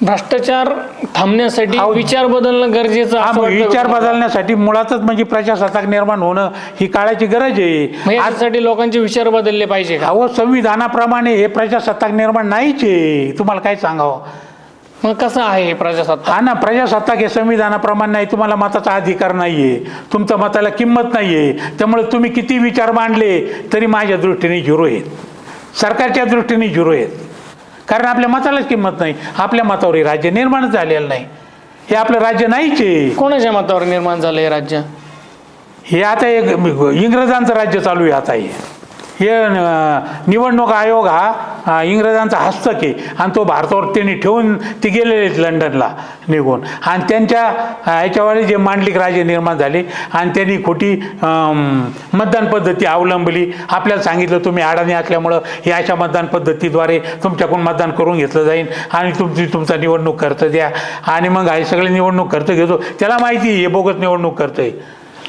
भ्रष्टाचार थांबण्यासाठी विचार बदलणं गरजेचं असं वाटतं का? विचार बदलण्यासाठी मुळातच म्हणजे प्रजासत्ताक निर्माण होणं ही काळाची गरज आहे. मग यासाठी लोकांचे विचार बदलले पाहिजे का? अहो संविधानाप्रमाणे हे प्रजासत्ताक निर्माण नाहीच आहे. तुम्हाला काय सांगावं. मग कसं आहे हे प्रजासत्ताक? हा ना, प्रजासत्ताक हे संविधानाप्रमाणे नाही. तुम्हाला मताचा अधिकार नाहीये, तुमच्या मताला किंमत नाहीये. त्यामुळे तुम्ही किती विचार मांडले तरी माझ्या दृष्टीने झिरो आहेत, सरकारच्या दृष्टीने झिरो आहेत. कारण आपल्या मतालाच किंमत नाही. आपल्या मतावर हे राज्य निर्माणच झालेलं नाही. हे आपलं राज्य नाहीच आहे. कोणाच्या मतावर निर्माण झालं हे राज्य? हे आता एक इंग्रजांचं राज्य चालू आहे. आता हे निवडणूक आयोग हा इंग्रजांचा हस्तक आहे आणि तो भारतावर त्यांनी ठेवून ते गेलेले आहेत लंडनला निघून. आणि त्यांच्या ह्याच्यावर जे मांडलिक राज्य निर्माण झाले आणि त्यांनी खोटी मतदान पद्धती अवलंबली. आपल्याला सांगितलं तुम्ही अडाणी असल्यामुळं हे अशा मतदान पद्धतीद्वारे तुमच्याकडून मतदान करून घेतलं जाईल आणि तुमचा निवडणूक खर्च द्या. आणि मग हे सगळे निवडणूक खर्च घेतो. त्याला माहिती आहे हे बोगस निवडणूक खर्च आहे.